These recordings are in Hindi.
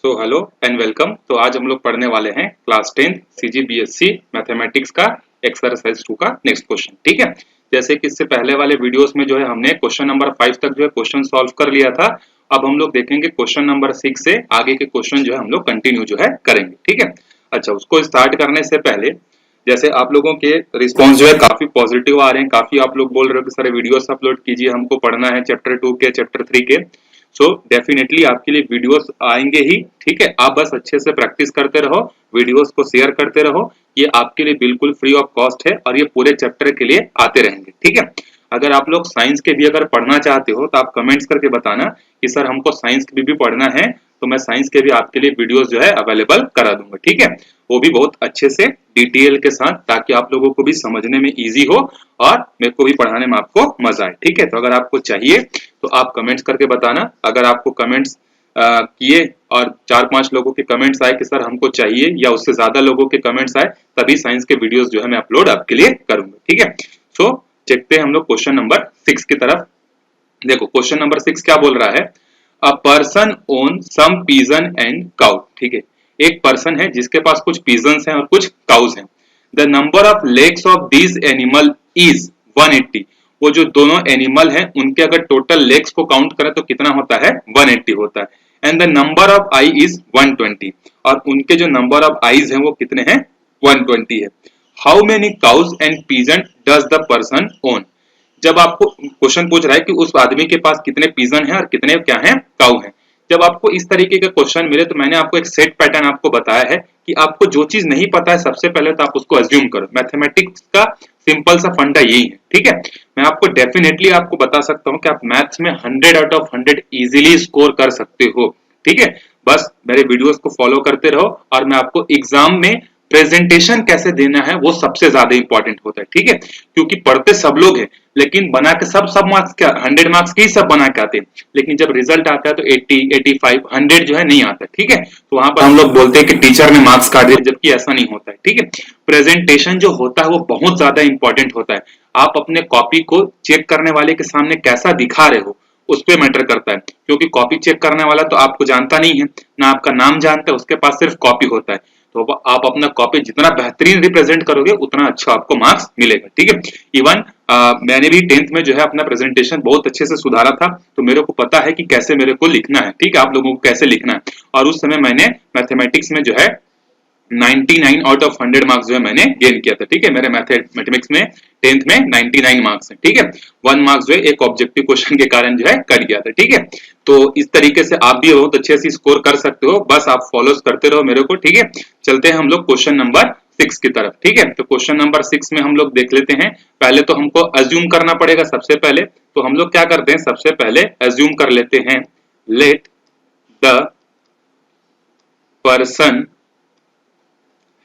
Hello and welcome. तो आज हम लोग पढ़ने वाले हैं क्लास 10 CGBSC मैथमेटिक्स का एक्सरसाइज 2 का नेक्स्ट क्वेश्चन। ठीक है, जैसे कि इससे पहले वाले वीडियोस में जो है हमने क्वेश्चन नंबर 5 तक जो है क्वेश्चन सॉल्व कर लिया था। अब हम लोग देखेंगे क्वेश्चन नंबर 6 से आगे के क्वेश्चन जो है हम लोग कंटिन्यू जो है करेंगे। ठीक है, अच्छा, उसको स्टार्ट करने से पहले जैसे आप लोगों के रिस्पॉन्स जो है काफी पॉजिटिव आ रहे हैं, काफी आप लोग बोल रहे हो कि सारे वीडियोस अपलोड कीजिए, हमको पढ़ना है चैप्टर 2 के चैप्टर 3 के। सो डेफिनेटली आपके लिए वीडियोस आएंगे ही। ठीक है, आप बस अच्छे से प्रैक्टिस करते रहो, वीडियोस को शेयर करते रहो, ये आपके लिए बिल्कुल फ्री ऑफ कॉस्ट है और ये पूरे चैप्टर के लिए आते रहेंगे। ठीक है, अगर आप लोग साइंस के भी अगर पढ़ना चाहते हो तो आप कमेंट्स करके बताना कि सर हमको साइंस के भी पढ़ना है, तो मैं साइंस के भी आपके लिए वीडियोस जो है अवेलेबल करा दूंगा। ठीक है, वो भी बहुत अच्छे से डिटेल के साथ, ताकि आप लोगों को भी समझने में इजी हो और मेरे को भी पढ़ाने में आपको मजा आए। ठीक है, तो अगर आपको चाहिए तो आप कमेंट्स करके बताना। अगर आपको कमेंट्स किए और 4-5 लोगों के कमेंट्स आए कि सर हमको चाहिए, या उससे ज्यादा लोगों के कमेंट्स आए, तभी साइंस के वीडियोस जो है मैं अपलोड आपके लिए करूंगा। ठीक है, सो देखते हैं हम लोग क्वेश्चन नंबर 6 की तरफ। देखो क्वेश्चन नंबर 6 क्या बोल रहा है, a person own some pigeon and cow. ठीक है, एक पर्सन है जिसके पास कुछ पिजन्स हैं और कुछ काउज हैं। The number of legs of these animal is 180। वो जो दोनों एनिमल हैं उनके अगर टोटल लेग्स को काउंट करें तो कितना होता है, 180 होता है। And the number of I is 120, और उनके जो नंबर ऑफ आईज हैं वो कितने हैं, 120 है। How many cause and pigeon does the person own. जब आपको क्वेश्चन पूछ रहा है कि उस आदमी के पास कितने पिजन हैं और कितने क्या हैं, काउ हैं। जब आपको इस तरीके का क्वेश्चन मिले तो मैंने आपको एक सेट पैटर्न आपको बताया है कि आपको जो चीज नहीं पता है सबसे पहले तो आप उसको अज्यूम करो। मैथमेटिक्स का सिंपल सा फंडा यही है। ठीक है, मैं आपको डेफिनेटली आपको बता सकता हूं कि आप मैथ्स में 100 आउट ऑफ 100 इजीली स्कोर कर सकते हो। ठीक है, बस मेरे वीडियोस को फॉलो करते रहो और मैं आपको एग्जाम में प्रेजेंटेशन कैसे देना है वो सबसे ज्यादा इंपॉर्टेंट होता है। ठीक है, क्योंकि पढ़ते सब लोग हैं लेकिन बना के सब मार्क्स क्या 100 मार्क्स के ही सब बना के आते हैं, लेकिन जब रिजल्ट आता है तो 80, 85, 100 जो है नहीं आता। ठीक है, तो वहां पर हम लोग बोलते हैं कि टीचर ने मार्क्स काट दिए, जबकि ऐसा नहीं होता है। ठीक है, प्रेजेंटेशन जो होता है वो बहुत ज्यादा इंपॉर्टेंट होता है। आप अपने कॉपी को चेक करने वाले के सामने कैसा दिखा रहे हो उस पर मैटर करता है, क्योंकि कॉपी चेक करने वाला तो आपको जानता नहीं है, ना आपका नाम जानता है, उसके पास सिर्फ कॉपी होता है। तो आप अपना कॉपी जितना बेहतरीन रिप्रेजेंट करोगे उतना अच्छा आपको मार्क्स मिलेगा। ठीक है, इवन मैंने भी 10th में जो है अपना प्रेजेंटेशन बहुत अच्छे से सुधारा था, तो मेरे को पता है कि कैसे मेरे को लिखना है। ठीक है, आप लोगों को कैसे लिखना है, और उस समय मैंने मैथमेटिक्स में जो है 99 आउट ऑफ 100 मार्क्स जो है मैंने गेन किया था। ठीक है, मेरे मैथमेटिक्स में 10th में 99 मार्क्स है। ठीक है, 1 मार्क्स जो है एक ऑब्जेक्टिव क्वेश्चन के कारण जो है कट गया था। ठीक है, तो इस तरीके से आप भी बहुत अच्छे से स्कोर कर सकते हो, बस आप फॉलो करते रहो मेरे को। ठीक है, चलते हैं हम लोग क्वेश्चन नंबर 6 की तरफ। ठीक है, तो क्वेश्चन नंबर 6 में हम लोग देख लेते हैं। पहले तो हमको अज्यूम करना पड़ेगा सबसे पहले, तो हम लोग क्या करते हैं, सबसे पहले अज्यूम कर लेते हैं, let the person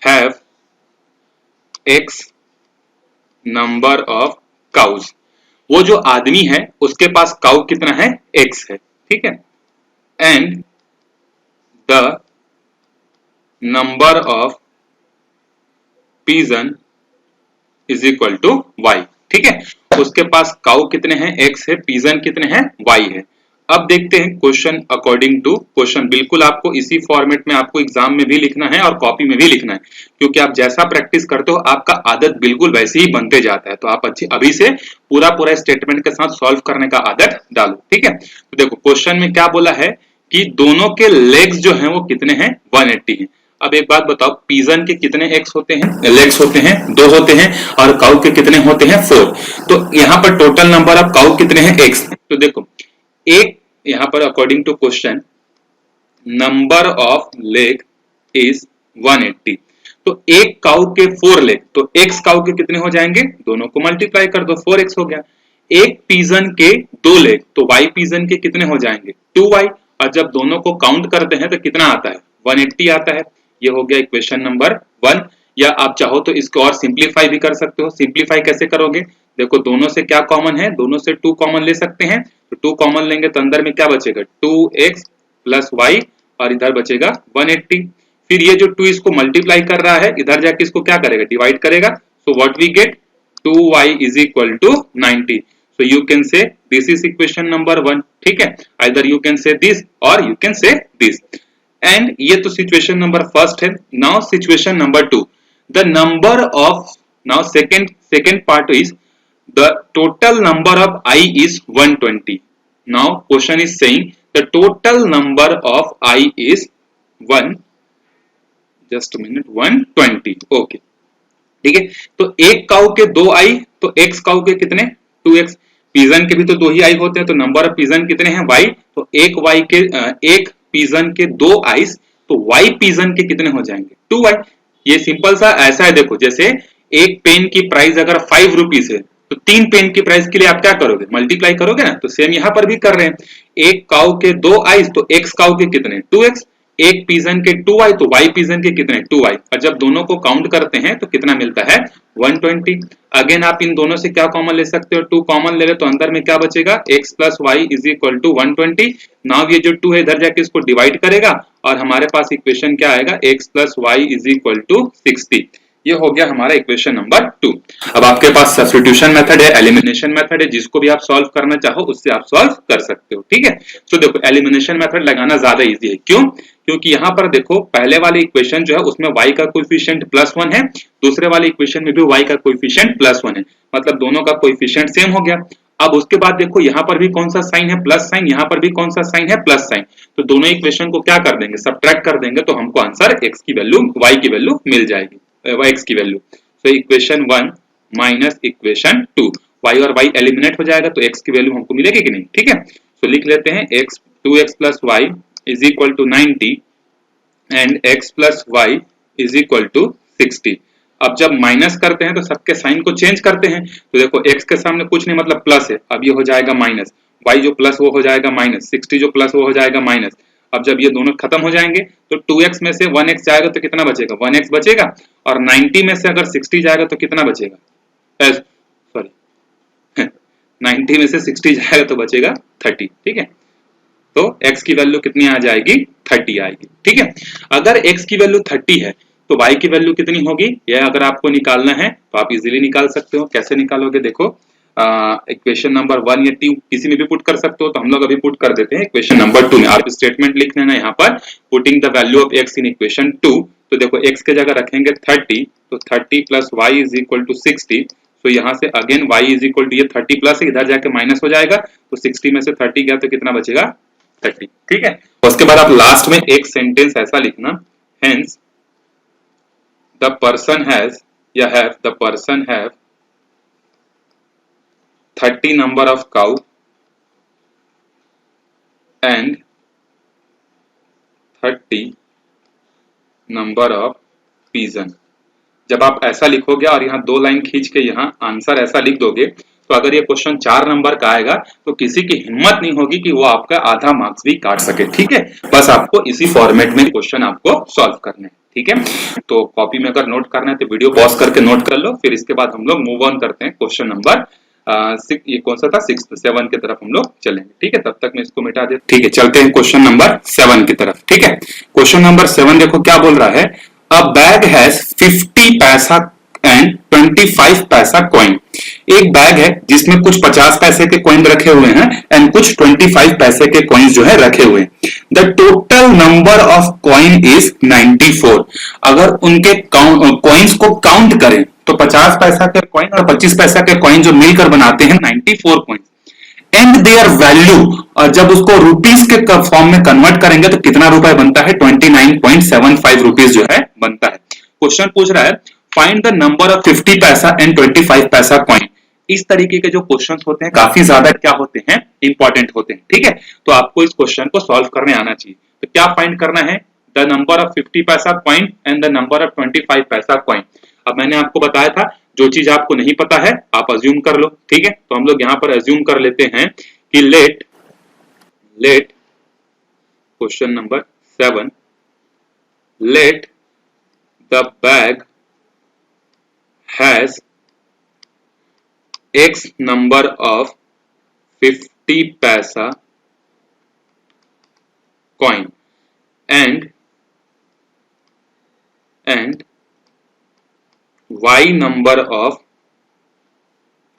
have x number of cows। वो जो आदमी है उसके पास काउ कितना है, x है। ठीक है, and the number of pigeon is equal to y। ठीक है, उसके पास काउ कितने हैं, x है, पिजन कितने हैं, y है। अब देखते हैं क्वेश्चन अकॉर्डिंग टू क्वेश्चन। बिल्कुल आपको इसी फॉर्मेट में आपको एग्जाम में भी लिखना है और कॉपी में भी लिखना है, क्योंकि आप जैसा प्रैक्टिस करते हो आपका आदत बिल्कुल वैसे ही बनते जाता है। तो आप अच्छी अभी से पूरा स्टेटमेंट के साथ सॉल्व करने का आदत डालो। ठीक है, तो देखो क्वेश्चन में क्या बोला है कि दोनों के लेग्स जो हैं वो कितने हैं, 180 हैं। अब एक बात बताओ, पिजन के कितने एक्स होते हैं, लेग्स होते हैं, 2 होते हैं, और काउ के कितने होते हैं, 4। तो यहाँ पर टोटल नंबर ऑफ काउ कितने हैं, एक्स। तो देखो एक यहां पर according to question number of leg is 180, तो एक काउ के 4 लेग, तो एक्स काउ के कितने हो जाएंगे, दोनों को मल्टीप्लाई कर दो, 4x हो गया। एक पिजन के 2 लेग, तो y पिजन के कितने हो जाएंगे, 2y, और जब दोनों को काउंट करते हैं तो कितना आता है, 180 आता है। ये हो गया इक्वेशन नंबर 1। या आप चाहो तो इसको और सिंप्लीफाई भी कर सकते हो। सिंप्लीफाई कैसे करोगे, देखो दोनों से क्या कॉमन है, दोनों से 2 कॉमन ले सकते हैं, तो 2 कॉमन लेंगे तो अंदर में क्या बचेगा, 2x प्लस y, और इधर बचेगा 180। फिर ये जो 2 इसको मल्टीप्लाई कर रहा है, इधर जाके इसको क्या करेगा, डिवाइड करेगा। So what we get, 2y is equal to 90। So you can say this is equation number 1। ठीक है, either you can say this और you can say this. And ये तो सिचुएशन नंबर फर्स्ट है। Now situation number 2, the number of, now second part is the total number of I is 120. Now question is saying the total number of I is 120. Okay ठीक है, तो एक काउ के 2 आई, तो एक्स काउ के कितने 2x, पिजन के भी तो 2 ही आई होते हैं, तो नंबर ऑफ पिजन कितने हैं y, तो एक पिजन के 2 आईज, तो y पिजन के कितने हो जाएंगे 2y। ये सिंपल सा ऐसा है, देखो जैसे एक पेन की प्राइस अगर 5 रुपीज है तो 3 पेन की प्राइस के लिए आप क्या करोगे, मल्टीप्लाई करोगे ना, तो सेम यहां पर भी कर रहे हैं, एक काउ के 2 आईज तो x काउ के कितने 2x, एक पिजन के 2y तो y पिजन के कितने 2y, और जब दोनों को काउंट करते हैं तो कितना मिलता है 120। अगेन आप इन दोनों से क्या कॉमन ले सकते हो, 2 कॉमन ले ले तो अंदर में क्या बचेगा x plus y is equal to 120। Now ये जो 2 है इधर जाके इसको डिवाइड करेगा और हमारे पास इक्वेशन क्या आएगा, x plus y is equal to 60। ये हो गया हमारा इक्वेशन नंबर 2। अब आपके पास सब्स्टिट्यूशन मेथड है, एलिमिनेशन मेथड है, जिसको भी आप सॉल्व करना चाहो उससे आप सॉल्व कर सकते हो, ठीक है। तो देखो एलिमिनेशन मेथड लगाना ज्यादा इजी है, क्यों, क्योंकि यहाँ पर देखो पहले वाले इक्वेशन जो है उसमें y का कोएफिशिएंट +1 है, दूसरे वाले इक्वेशन में भी y का कोएफिशिएंट +1 है, मतलब दोनों का कोएफिशिएंट सेम हो गया। अब उसके बाद देखो यहाँ पर भी कौन सा साइन है प्लस साइन, यहाँ पर भी कौन सा साइन है प्लस साइन, तो दोनों इक्वेशन को क्या कर देंगे सब्ट्रैक्ट कर देंगे, तो हमको आंसर x की वैल्यू y की वैल्यू मिल जाएगी, x की वैल्यू। तो इक्वेशन 1 माइनस इक्वेशन 2, y और y एलिमिनेट हो जाएगा तो x की वैल्यू हमको मिलेगी कि नहीं, ठीक है। तो लिख लेते हैं x 2x plus y is equal to 90 and x plus y is equal to 60। अब जब माइनस करते हैं तो सबके साइन को चेंज करते हैं, तो देखो x के सामने कुछ नहीं मतलब प्लस है, अब ये हो जाएगा माइनस, y जो प्लस वो हो जाएगा माइनस, 60 जो प्लस वो हो जाएगा माइनस। अब जब ये दोनों खत्म हो जाएंगे तो 2x में से 1x जाएगा तो कितना बचेगा 1x बचेगा, और 90 में से अगर 60 जाएगा तो कितना बचेगा, सॉरी 90 में से 60 जाएगा तो बचेगा 30, ठीक है। तो x की वैल्यू कितनी आ जाएगी 30 आएगी, ठीक है। अगर x की वैल्यू 30 है तो y की वैल्यू कितनी होगी, यह अगर आपको निकालना है तो आप इजीली निकाल सकते हो। कैसे निकालोगे, देखो इक्वेशन नंबर 1 या 2 किसी में भी पुट कर सकते हो, तो हम लोग अभी पुट कर देते हैं इक्वेशन नंबर 2 में। आप स्टेटमेंट लिख लेना यहाँ पर, putting the value of x in equation 2, तो देखो x के जगह रखेंगे 30, तो 30 plus y is equal to 60, तो यहाँ से again y is equal to, ये 30 प्लस है इधर जाके माइनस हो जाएगा, तो 60 में से 30 गया तो कितना बचेगा 30, ठीक है। उसके बाद आप लास्ट में एक सेंटेंस ऐसा लिखना, हेंस द पर्सन हैज या have, the person have 30 number of cow and 30 number of pigeon। जब आप ऐसा लिखोगे और यहाँ 2 लाइन खींच के यहाँ आंसर ऐसा लिख दोगे, तो अगर ये क्वेश्चन 4 नंबर का आएगा तो किसी की हिम्मत नहीं होगी कि वो आपका आधा मार्क्स भी काट सके, ठीक है। बस आपको इसी फॉर्मेट में क्वेश्चन आपको सॉल्व करने हैं, ठीक है। तो कॉपी में अगर नोट करना है तो वीडियो पॉज करके नोट कर लो, फिर इसके बाद हम लोग मूव ऑन करते हैं क्वेश्चन नंबर ये कौन सा था 7 की तरफ हम लोग चलेंगे, ठीक है। तब तक मैं इसको मिटा देता, ठीक है। चलते हैं क्वेश्चन नंबर 7 की तरफ, ठीक है। क्वेश्चन नंबर 7 देखो क्या बोल रहा है, अ बैग हैज 50 पैसा एंड 25 पैसा कॉइन। एक बैग है जिसमें कुछ 50 पैसे के कॉइन रखे हुए हैं एंड कुछ 25 पैसे के कॉइन्स जो है रखे हुए हैं। The total number of coin is 94। अगर उनके कॉइन्स को काउंट करें तो 50 पैसा के कॉइन और 25 पैसा के कॉइन जो मिलकर बनाते हैं 94 कॉइन्स, एंड देयर वैल्यू, और जब उसको रुपीस के फॉर्म में कन्वर्ट करेंगे तो कितना रुपए बनता है 29.75 रुपीस जो है बनता है। क्वेश्चन पूछ रहा है फाइंड द नंबर ऑफ 50 पैसा एंड 25 पैसा कॉइन। इस तरीके के जो क्वेश्चंस होते हैं काफी ज्यादा क्या होते हैं इंपॉर्टेंट होते हैं, ठीक है। तो आपको इस क्वेश्चन को सॉल्व करने आना चाहिए। तो क्या फाइंड करना है, द नंबर ऑफ 50 पैसा coin and the number of 25 पैसा कॉइन। अब मैंने आपको बताया था जो चीज आपको नहीं पता है आप अज्यूम कर लो, ठीक है। तो हम लोग यहां पर अज्यूम कर लेते हैं कि let question number 7, let the bag has x number of 50 पैसा coin and y number of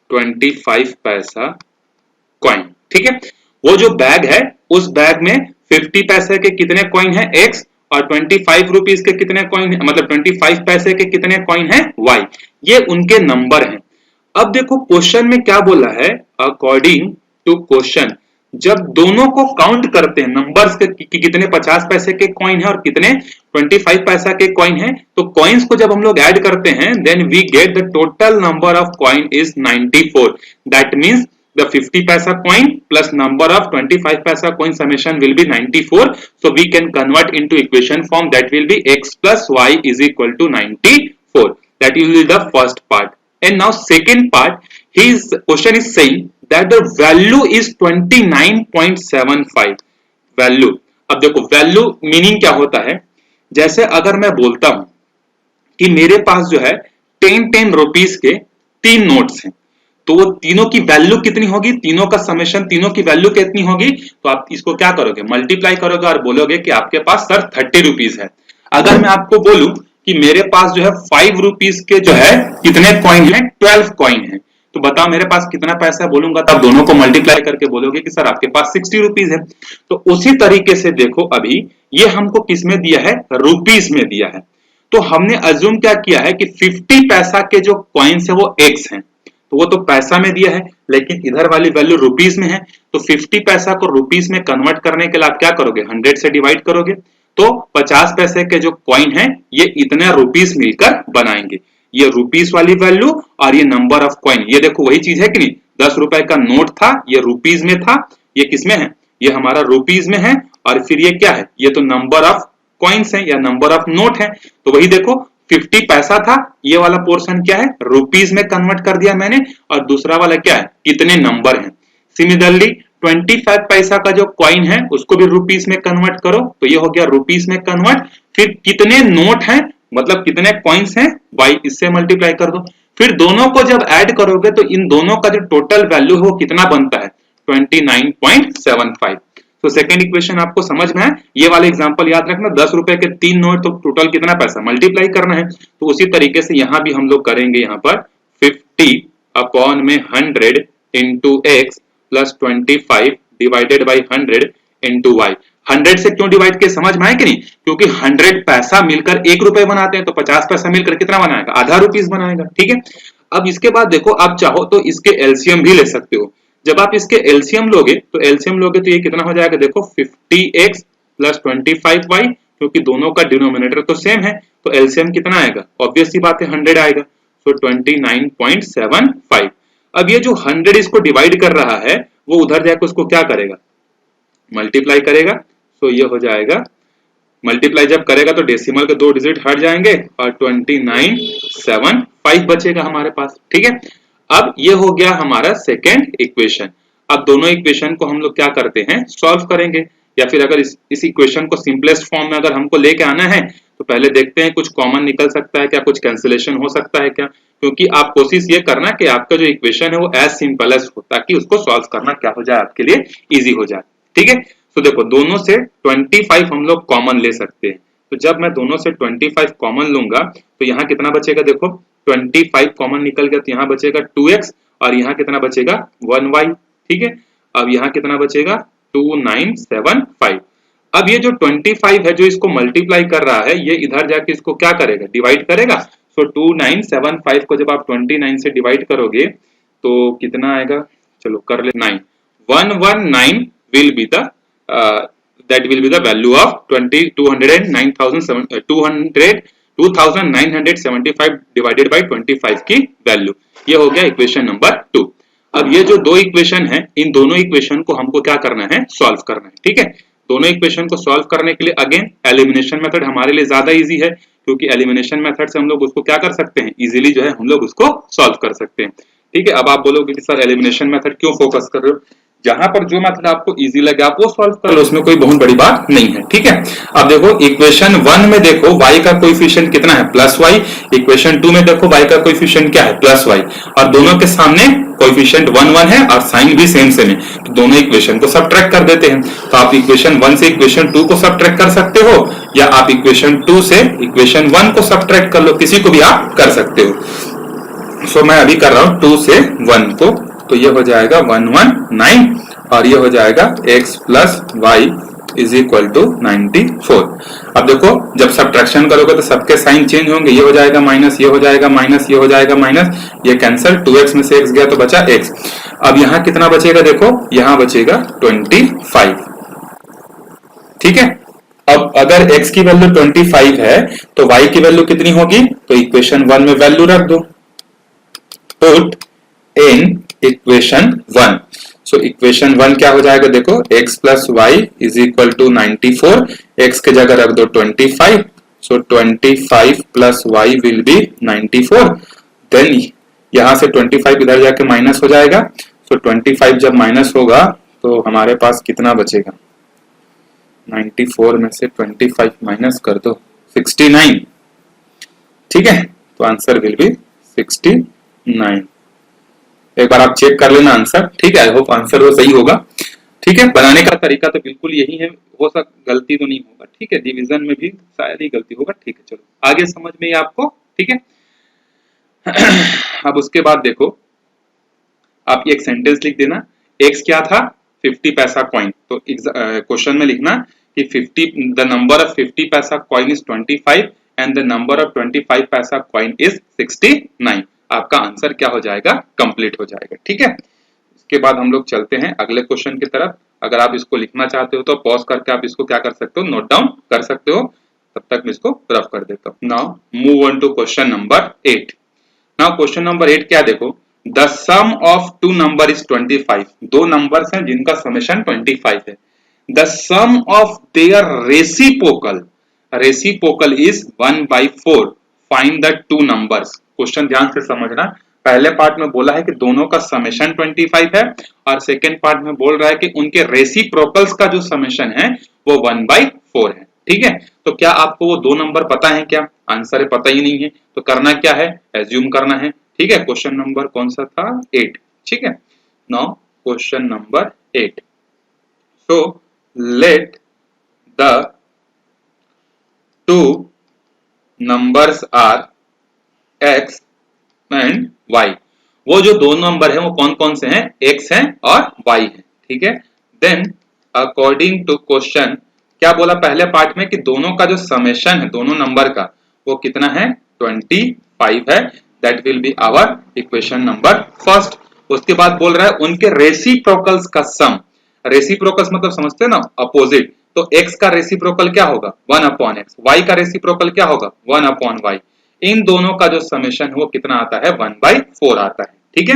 25 पैसा coin, ठीक है। वो जो बैग है उस बैग में 50 पैसे के कितने कॉइन है x और 25 रुपीज के कितने कॉइन, मतलब 25 पैसे के कितने कॉइन है y, ये उनके नंबर हैं। अब देखो क्वेश्चन में क्या बोला है, अकॉर्डिंग टू क्वेश्चन जब दोनों को काउंट करते हैं नंबर्स के कि कितने 50 पैसे के कॉइन है और कितने 25 पैसा के कॉइन है, तो कॉइन्स को जब हम लोग ऐड करते हैं then we get the total number of coin is 94। That means the 50 paisa coin plus number of 25 paisa coin summation will be 94. So we can convert into equation form, that will be x plus y is equal to 94. That will be the first part. And now second part, his question is saying that the value is 29.75 value. अब देखो value meaning क्या होता है, जैसे अगर मैं बोलता हूं कि मेरे पास जो है 10 रुपीस के 3 नोट्स हैं, तो वो तीनों की वैल्यू कितनी होगी, तीनों का समेशन, तीनों की वैल्यू कितनी होगी, तो आप इसको क्या करोगे, मल्टीप्लाई करोगे और बोलोगे कि आपके पास सर 30 रुपीस है। अगर मैं आपको बोलूं कि मेरे पास जो है 5 रुपीस के जो है कितने कॉइन है, 12 कॉइन है, तो बताओ मेरे पास कितना पैसा है, बोलूंगा तब दोनों को मल्टीप्लाई करके बोलोगे कि सर आपके पास 60 रुपीस है। तो उसी तरीके से देखो अभी ये हमको किस में दिया है, रुपीस में दिया है। तो हमने अज्यूम क्या किया है कि 50 पैसा के जो कॉइन्स है वो एक्स हैं, तो वो तो पैसा में दिया है, लेकिन इधर वाली वैल्यू रुपीस में है, तो 50 पैसा को रुपीस में कन्वर्ट करने के लिए आप क्या करोगे, 100 से डिवाइड करोगे, तो 50 पैसे के जो कॉइन है ये इतने रुपीस मिलकर बनाएंगे। ये रुपीस वाली वैल्यू और ये नंबर ऑफ कॉइन, ये देखो वही चीज है कि नहीं, 10 रुपए का नोट था, ये रुपीस में था, ये किसमें है, ये हमारा रुपीस में है, और फिर ये क्या है, ये तो नंबर ऑफ कॉइन्स है या नंबर ऑफ नोट है। तो वही देखो 50 पैसा था, ये वाला पोर्शन क्या है, रुपीस में कन्वर्ट कर दिया मैंने, और दूसरा वाला क्या है, कितने नंबर हैं। सिमिलरली 25 पैसा का जो कॉइन है उसको भी रुपीस में कन्वर्ट करो, तो ये हो गया रुपीस में कन्वर्ट, फिर कितने नोट हैं मतलब कितने कॉइन्स हैं, बाई इससे मल्टीप्लाई कर दो, फिर दोनों को जब ऐड करोगे तो इन दोनों का जो टोटल वैल्यू है वो कितना बनता है, 29.75। तो सेकेंड इक्वेशन आपको समझ में है, ये वाले एग्जांपल याद रखना, 10 रुपए के 3 नोट, तो टोटल कितना पैसा मल्टीप्लाई करना है। तो उसी तरीके से यहां भी हम लोग करेंगे, यहाँ पर 50 अपॉन में 100 into x plus 25 divided by 100 into y. 100 से क्यों डिवाइड किया समझ में आए कि नहीं, क्योंकि 100 पैसा मिलकर 1 रुपए बनाते हैं, तो 50 पैसा मिलकर कितना बनाएगा, आधा रुपीस बनाएगा। ठीक है, अब इसके बाद देखो आप चाहो तो इसके एलसीएम भी ले सकते हो। जब आप इसके एलसीएम लोगे तो ये कितना हो जाएगा, देखो 50x प्लस 25y, क्योंकि दोनों का डिनोमिनेटर तो सेम है, तो एलसीएम कितना आएगा, ऑब्वियस सी बात है 100 आएगा, तो 29.75। अब ये जो 100 इसको डिवाइड कर रहा है वो उधर जाकर उसको क्या करेगा, मल्टीप्लाई करेगा। तो ये हो जाएगा, मल्टीप्लाई जब करेगा तो डेसिमल के 2 डिजिट हट जाएंगे और 29.75 बचेगा हमारे पास। ठीक है, अब ये हो गया हमारा सेकेंड इक्वेशन। अब दोनों इक्वेशन को हम लोग क्या करते हैं, सॉल्व करेंगे, या फिर अगर इस इक्वेशन को सिंपलेस्ट फॉर्म में अगर हमको लेके आना है तो पहले देखते हैं कुछ कॉमन निकल सकता है क्या, कुछ कैंसिलेशन हो सकता है क्या, क्योंकि आप कोशिश ये करना कि आपका जो इक्वेशन है वो एज सिंपल एज हो, ताकि उसको सॉल्व करना क्या हो जाए, आपके लिए इजी हो जाए। ठीक है, तो देखो दोनों से 25 हम लोग कॉमन ले सकते हैं, तो जब मैं दोनों से 25 कॉमन लूंगा तो यहाँ कितना बचेगा, देखो 25 कॉमन निकल गया, तो यहाँ बचेगा 2x और यहाँ कितना बचेगा 1y। ठीक है, अब यहाँ कितना बचेगा 2975। अब ये जो 25 है जो इसको मल्टीप्लाई कर रहा है, ये इधर जाके इसको क्या करेगा, डिवाइड करेगा। सो 2975 को जब आप 29 से डिवाइड करोगे तो कितना आएगा, चलो कर ले 9, 119 will be the that will be the value of 2975 divided by 25 की वैल्यू। ये हो गया इक्वेशन नंबर 2। अब ये जो दो इक्वेशन है, इन दोनों इक्वेशन को हमको क्या करना है, सॉल्व करना है। ठीक है, दोनों इक्वेशन को सॉल्व करने के लिए अगेन एलिमिनेशन मेथड हमारे लिए ज्यादा इजी है, क्योंकि एलिमिनेशन मेथड से हम लोग उसको क्या कर सकते हैं, इजीली जो है हम लोग उसको सॉल्व कर सकते हैं। ठीक है, अब आप बोलोगे कि सर एलिमिनेशन मेथड क्यों फोकस कर रहे हो, जहां पर जो मेथड आपको इजी लगे आप वो सॉल्व कर लो, उसमें कोई बहुत बड़ी बात नहीं है। ठीक है, अब देखो इक्वेशन 1 में देखो y का कोएफिशिएंट कितना है, +y। इक्वेशन 2 में देखो y का कोएफिशिएंट क्या है, +y, और दोनों के सामने कोएफिशिएंट 1 1 है और साइन भी सेम सेम है, तो दोनों इक्वेशन को सबट्रैक्ट कर देते हैं। तो आप इक्वेशन 1 से इक्वेशन 2 को सबट्रैक्ट कर सकते हो, या आप इक्वेशन 2 से इक्वेशन 1 को सबट्रैक्ट कर लो, किसी को भी आप कर सकते हो। सो मैं अभी कर रहा हूं 2 से 1 को, तो ये हो जाएगा 119 और ये हो जाएगा x plus y is equal to 94। अब देखो जब सब्ट्रैक्शन करोगे तो सबके साइन चेंज होंगे, ये हो जाएगा माइनस, ये हो जाएगा माइनस, ये हो जाएगा माइनस, ये कैंसिल, 2x में से x गया तो बचा x। अब यहाँ कितना बचेगा, देखो यहाँ बचेगा 25। ठीक है, अब अगर x की वैल्यू 25 है तो y की वैल्यू कितनी होगी, तो इक्वेशन 1 में वैल्यू रख दो, put in equation 1। So equation 1 क्या हो जाएगा, देखो x plus y is equal to 94, x के जगह रख दो 25, so 25 plus y will be 94। Then यहां से 25 इधर जाके माइनस हो जाएगा, सो 25 जब माइनस होगा तो हमारे पास कितना बचेगा, 94 में से 25 माइनस कर दो, 69। ठीक है, तो आंसर विल बी 69। एक बार आप चेक कर लेना आंसर, ठीक है, आई होप आंसर वो सही होगा। ठीक है, बनाने का तरीका तो बिल्कुल यही है, हो सकता गलती तो नहीं होगा। ठीक है, डिवीजन में भी शायद ही गलती होगा। ठीक है, चलो आगे समझ में ही आपको। ठीक है, अब उसके बाद देखो, आप एक सेंटेंस लिख देना, एक्स क्या था, 50 पैसा कॉइन। तो क्वेश्चन में लिखना कि 50 द नंबर ऑफ 50 पैसा coin is 25 and the number of 25 पैसा कॉइन इज 69। आपका आंसर क्या हो जाएगा, कंप्लीट हो जाएगा। ठीक है, इसके बाद हम लोग चलते हैं अगले क्वेश्चन की तरफ। अगर आप इसको लिखना चाहते हो तो पॉज करके आप इसको क्या कर सकते हो, नोट डाउन कर सकते हो। तब तक मैं इसको रफ कर देता हूं। Now move on to question number 8। Now question number 8 क्या, देखो the sum of two number is 25। दो नंबर्स हैं जिनका समेशन 25 है। The sum of their reciprocal is 1/4। Find the two numbers. Question ध्यान से समझना, पहले पार्ट में बोला है कि दोनों का समेशन 25 है, और सेकेंड पार्ट में बोल रहा है कि उनके रेसिप्रोकल्स का जो समेशन है वो 1/4 है। ठीक है, तो क्या आपको वो दो नंबर पता है क्या, आंसर पता ही नहीं है, तो करना क्या है, एज्यूम करना है। ठीक है, क्वेश्चन नंबर कौन सा था, 8। ठीक है, now question number 8। So let the two numbers are x and y। वो जो दो नंबर है वो कौन कौन से हैं, x है और y है। ठीक है, देन अकॉर्डिंग टू क्वेश्चन क्या बोला पहले पार्ट में कि दोनों का जो समेशन है दोनों नंबर का वो कितना है, 25 है। That will be our equation number first. उसके बाद बोल रहा है उनके रेसिप्रोकल्स का सम। रेसिप्रोकल्स मतलब समझते हैं ना, अपोजिट। तो x का रेसिप्रोकल क्या होगा, 1/x। y का रेसिप्रोकल क्या होगा, 1/y। इन दोनों का जो समेशन है वो कितना आता है, 1/4 आता है। ठीक है,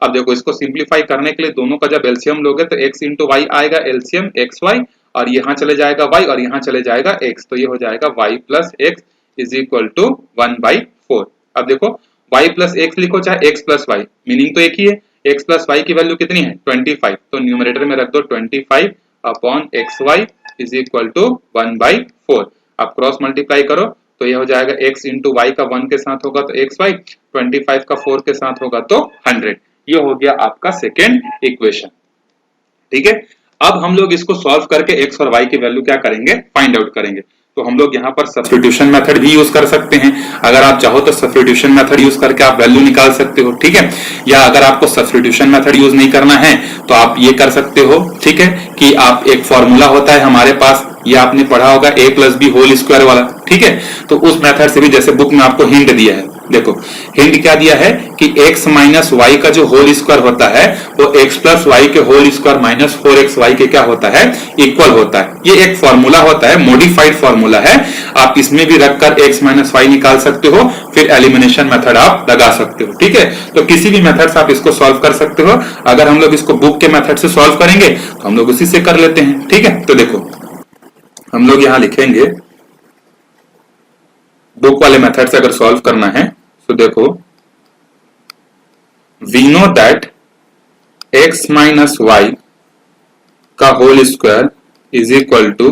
अब देखो इसको सिंप्लीफाई करने के लिए दोनों का जब एलसीएम लोगे तो x इंटू वाई आएगा, एलसीएम xy, और यहाँ चले जाएगा y और यहाँ चले जाएगा x, तो ये हो जाएगा y plus x is equal to 1/4। अब देखो y प्लस x लिखो चाहे x प्लस y, मीनिंग तो एक ही है। x प्लस y की वैल्यू कितनी है, 25, तो न्यूमरेटर में रख दो 25 upon xy is equal to 1/4। आप क्रॉस मल्टीप्लाई करो तो ये हो जाएगा x इंटू वाई का 1 के साथ होगा तो xy, 25 का 4 के साथ होगा तो 100। ये हो गया आपका सेकेंड इक्वेशन। ठीक है, अब हम लोग इसको सॉल्व करके x और y की वैल्यू क्या करेंगे, फाइंड आउट करेंगे। तो हम लोग यहाँ पर सब्स्टिट्यूशन मेथड भी यूज कर सकते हैं। अगर आप चाहो तो सब्स्टिट्यूशन मेथड यूज करके आप वैल्यू निकाल सकते हो। ठीक है, या अगर आपको सब्स्टिट्यूशन मेथड यूज नहीं करना है तो आप ये कर सकते हो। ठीक है, कि आप एक फॉर्मूला होता है हमारे पास, ये आपने पढ़ा होगा a plus b whole square वाला। ठीक है, तो उस मेथड से भी, जैसे बुक में आपको हिंट दिया है, देखो हिंट क्या दिया है कि x माइनस वाई का जो होल स्क्वायर होता है वो x प्लस वाई के होल स्क्वायर माइनस 4xy के क्या होता है, इक्वल होता है। ये एक फॉर्मूला होता है, मॉडिफाइड फॉर्मूला है। आप इसमें भी रखकर x माइनस वाई निकाल सकते हो, फिर एलिमिनेशन मेथड आप लगा सकते हो। ठीक है, तो किसी भी मेथड से आप इसको सॉल्व कर सकते हो। अगर हम लोग इसको बुक के मेथड से सॉल्व करेंगे तो हम लोग उसी से कर लेते हैं। ठीक है, तो देखो हम लोग यहां लिखेंगे बुक वाले मेथड से अगर सॉल्व करना है तो देखो we know that x minus Y का whole square is equal to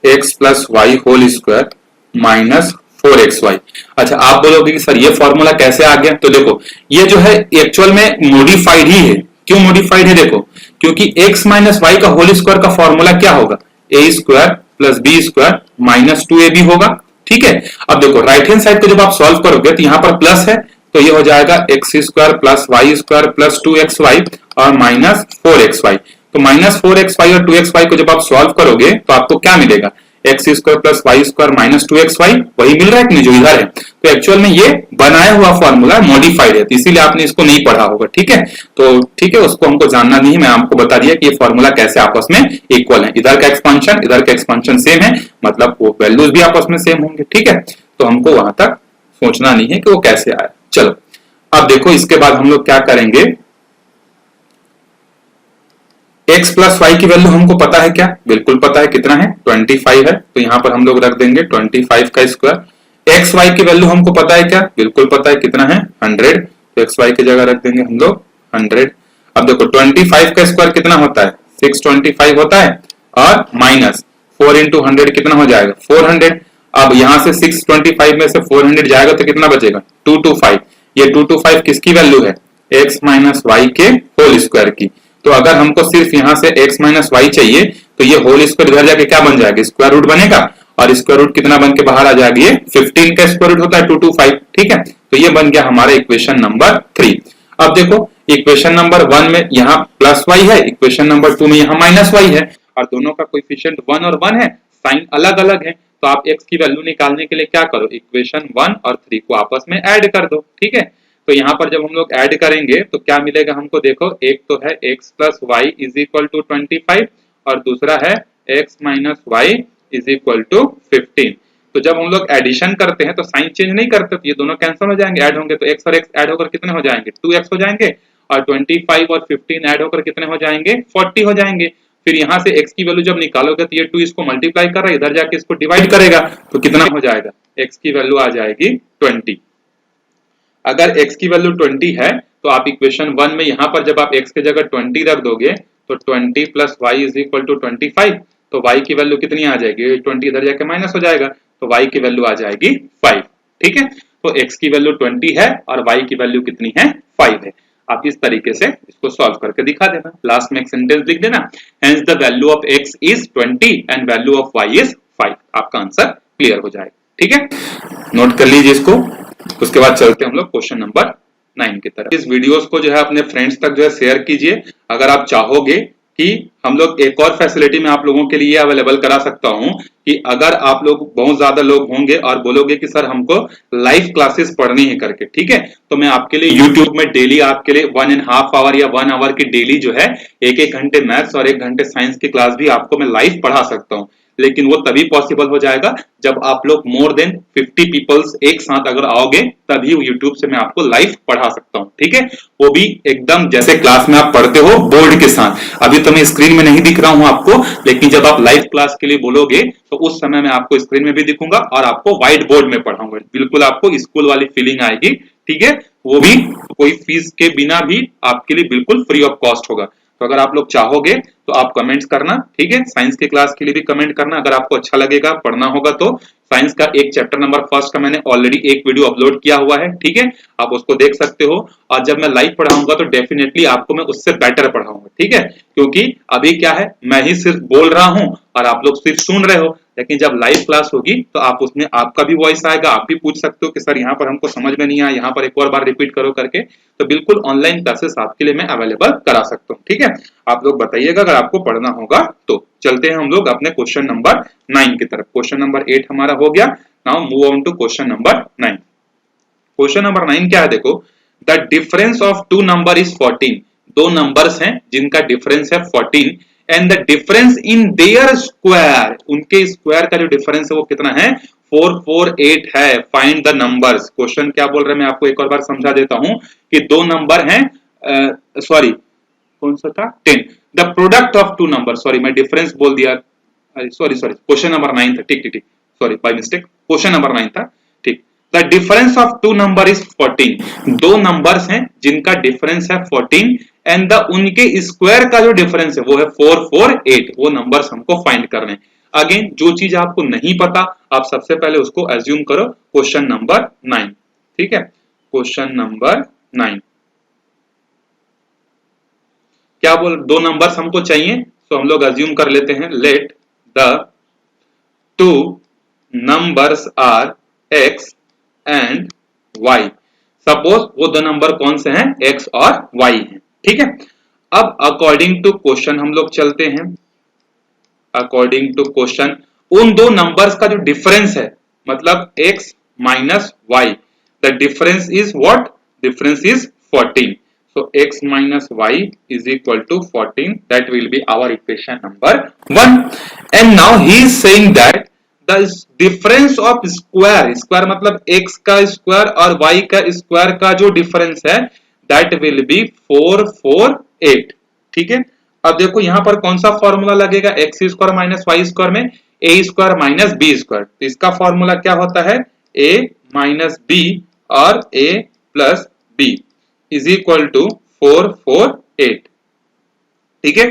x plus Y whole square minus 4xy। अच्छा, आप बोलोगे कि सर ये फॉर्मूला कैसे आ गया, तो देखो ये जो है एक्चुअल में मॉडिफाइड ही है। क्यों मॉडिफाइड है, देखो क्योंकि x माइनस वाई का होल स्क्वायर का फॉर्मूला क्या होगा, a square plus b square minus 2ab होगा। ठीक है, अब देखो राइट हैंड साइड को जब आप सॉल्व करोगे तो यहाँ पर प्लस है तो ये हो जाएगा x square plus y square plus 2xy और माइनस 4xy। तो माइनस 4xy और 2xy को जब आप सॉल्व करोगे तो आपको क्या मिलेगा, x square plus y square minus 2xy, वही मिल रहा है कि नहीं जो इधर है। तो एक्चुअल में ये बनाया हुआ फॉर्मूला मॉडिफाइड है, तो इसीलिए आपने इसको नहीं पढ़ा होगा, ठीक है। तो ठीक है, उसको हमको जानना नहीं है, मैं आपको बता दिया कि ये फॉर्मूला कैसे आपस में इक्वल है। इधर का एक्सपांशन इधर का एक्सपांशन सेम है, मतलब वो वैल्यूज भी आपस में सेम होंगे, ठीक है। तो हमको वहां तक सोचना नहीं है कि वो कैसे आया। चलो अब देखो, इसके बाद हम लोग क्या करेंगे, x प्लस वाई की वैल्यू हमको पता है क्या, बिल्कुल पता है, कितना है 25 है, तो यहां पर हम लोग रख देंगे 25 का स्क्वायर। एक्स वाई की वैल्यू हमको पता है क्या, बिल्कुल पता है, कितना है 100, तो एक्स वाई की जगह रख देंगे हम लोग 100। अब देखो 25 का स्क्वायर कितना होता है 625 होता है, और माइनस 4 इंटू 100 कितना हो जाएगा 400। अब यहां से 625 में से 400 जाएगा तो कितना बचेगा 225। ये 225 किसकी वैल्यू है, x माइनस वाई के होल स्क्वायर की। तो अगर हमको सिर्फ यहां से x माइनस वाई चाहिए तो ये होल स्क्वायर इधर जाके क्या बन जाएगा, स्क्वायर रूट बनेगा, और स्क्वायर रूट कितना बन के बाहर आ जाएगा, ये 15 का स्क्वायर रूट होता है 225, ठीक है। तो ये बन गया हमारा इक्वेशन नंबर 3। अब देखो इक्वेशन नंबर 1 में यहाँ प्लस वाई है, इक्वेशन नंबर 2 में यहाँ माइनस वाई है, और दोनों का कोएफिशिएंट 1 और 1 है, साइन अलग अलग है। तो आप x की वैल्यू निकालने के लिए क्या करो, इक्वेशन 1 और 3 को आपस में ऐड कर दो, ठीक है। तो यहाँ पर जब हम लोग ऐड करेंगे तो क्या मिलेगा हमको, देखो एक तो है x plus y is equal to 25 और दूसरा है x minus y is equal to 15। तो जब हम लोग एडिशन करते हैं तो साइन चेंज नहीं करते, तो ये दोनों कैंसिल हो जाएंगे, ऐड होंगे, तो x और x ऐड होकर कितने हो जाएंगे 2x हो जाएंगे, और 25 और 15 ऐड होकर कितने हो जाएंगे 40 हो जाएंगे। फिर यहाँ से x की वैल्यू जब निकालोगे तो ये 2 इसको मल्टीप्लाई कर रहा है, इधर जाके इसको डिवाइड करेगा, तो कितना हो जाएगा, x की वैल्यू आ जाएगी 20। अगर x की वैल्यू 20 है तो आप इक्वेशन 1 में यहाँ पर जब आप x की जगह 20 रख दोगे तो 20 plus y is equal to 25, तो y की वैल्यू कितनी आ जाएगी, 20 इधर जाके माइनस हो जाएगा, तो y की वैल्यू आ जाएगी 5, ठीक है। तो x की वैल्यू 20 है और y की वैल्यू कितनी है 5 है। आप इस तरीके से इसको सॉल्व करके दिखा देना, लास्ट में एक सेंटेंस लिख देना, hence the value of x is 20 and value of y is 5, आपका आंसर क्लियर हो जाएगा, ठीक है। नोट कर लीजिए इसको। उसके बाद चलते हैं हम लोग क्वेश्चन नंबर 9 की तरफ। इस वीडियोस को जो है अपने फ्रेंड्स तक जो है शेयर कीजिए। अगर आप चाहोगे कि हम लोग एक और फैसिलिटी में आप लोगों के लिए अवेलेबल करा सकता हूं कि अगर आप लोग बहुत ज्यादा लोग होंगे और बोलोगे कि सर हमको लाइव क्लासेस पढ़नी है करके, ठीक है, तो मैं आपके लिए YouTube में डेली आपके लिए 1.5 आवर या 1 आवर की डेली जो है 1-1 घंटे मैथ्स और 1 घंटे साइंस की क्लास भी आपको मैं लाइव पढ़ा सकता हूं। लेकिन वो तभी पॉसिबल हो जाएगा जब आप लोग मोर देन 50 पीपल्स एक साथ अगर आओगे, तभी YouTube से मैं आपको लाइव पढ़ा सकता हूं, ठीक है। वो भी एकदम जैसे क्लास में आप पढ़ते हो बोर्ड के साथ। अभी तो मैं स्क्रीन में नहीं दिख रहा हूं आपको, लेकिन जब आप लाइव क्लास के लिए बोलोगे तो उस समय मैं आपको स्क्रीन में भी दिखूंगा और आपको व्हाइट बोर्ड में पढ़ाऊंगा। बिल्कुल आपको स्कूल वाली फीलिंग आएगी, ठीक है। वो भी कोई फीस के बिना भी आपके लिए बिल्कुल फ्री ऑफ कॉस्ट होगा। तो अगर आप लोग चाहोगे तो आप कमेंट्स करना, ठीक है। साइंस की क्लास के लिए भी कमेंट करना, अगर आपको अच्छा लगेगा पढ़ना होगा तो। साइंस का एक चैप्टर नंबर फर्स्ट का मैंने ऑलरेडी एक वीडियो अपलोड किया हुआ है, ठीक है, आप उसको देख सकते हो। और जब मैं लाइव पढ़ाऊंगा तो डेफिनेटली आपको मैं उससे बेटर पढ़ाऊंगा, ठीक है। क्योंकि अभी क्या है, मैं ही सिर्फ बोल रहा हूं और आप लोग सिर्फ सुन रहे हो, लेकिन जब लाइव क्लास होगी तो आप उसमें आपका भी वॉइस आएगा, आप भी पूछ सकते हो कि सर यहाँ पर हमको समझ में नहीं आया, यहाँ पर एक और बार रिपीट करो करके। तो बिल्कुल ऑनलाइन क्लासेस आपके लिए मैं अवेलेबल करा सकता हूँ, ठीक है। आप लोग बताइएगा अगर आपको पढ़ना होगा तो। चलते हैं हम लोग अपने क्वेश्चन नंबर 9 की तरफ। क्वेश्चन नंबर 8 हमारा हो गया, now move on to question number 9। Question number 9 क्या है, देखो, the difference of two number is 14। दो नंबर्स हैं जिनका डिफरेंस है 14 and the difference in their square, उनके स्क्वायर का जो डिफरेंस है वो कितना है 448 है। Find the numbers. क्वेश्चन क्या बोल रहे हैं मैं आपको एक और बार समझा देता हूं कि दो नंबर हैं, सॉरी कौन सा था 10, the product of two number, sorry मैं डिफरेंस बोल दिया, सॉरी क्वेश्चन नंबर 9 था, ठीक, sorry by mistake, question number 9 था, ठीक। The difference of two number is 14। दो नंबर्स हैं जिनका डिफरेंस है 14 एंड द उनके स्क्वायर का जो डिफरेंस है वो है 448। वो नंबर्स हमको फाइंड करने हैं। अगेन जो चीज आपको नहीं पता आप सबसे पहले उसको एज्यूम करो। क्वेश्चन नंबर 9, ठीक है, क्वेश्चन नंबर 9 क्या बोल, दो नंबर्स हमको चाहिए, तो हम लोग अज्यूम कर लेते हैं, let the two numbers are x and y। Suppose वो दो नंबर कौन से हैं, x और y हैं, ठीक है। अब अकॉर्डिंग टू क्वेश्चन हम लोग चलते हैं, अकॉर्डिंग टू क्वेश्चन, उन दो नंबर्स का जो डिफरेंस है, मतलब x minus y, the difference is what, difference is 14. So x minus y is equal to 14. That will be our equation number 1. And now he is saying that the difference of square, square मतलब x का square और y का square का जो difference है, that will be 448. ठीक है, अब देखो यहां पर कौन सा फॉर्मूला लगेगा, x square minus y square में a square minus b square, तो इसका फॉर्मूला क्या होता है, ए माइनस बी और A plus B is equal to 448. ठीक है,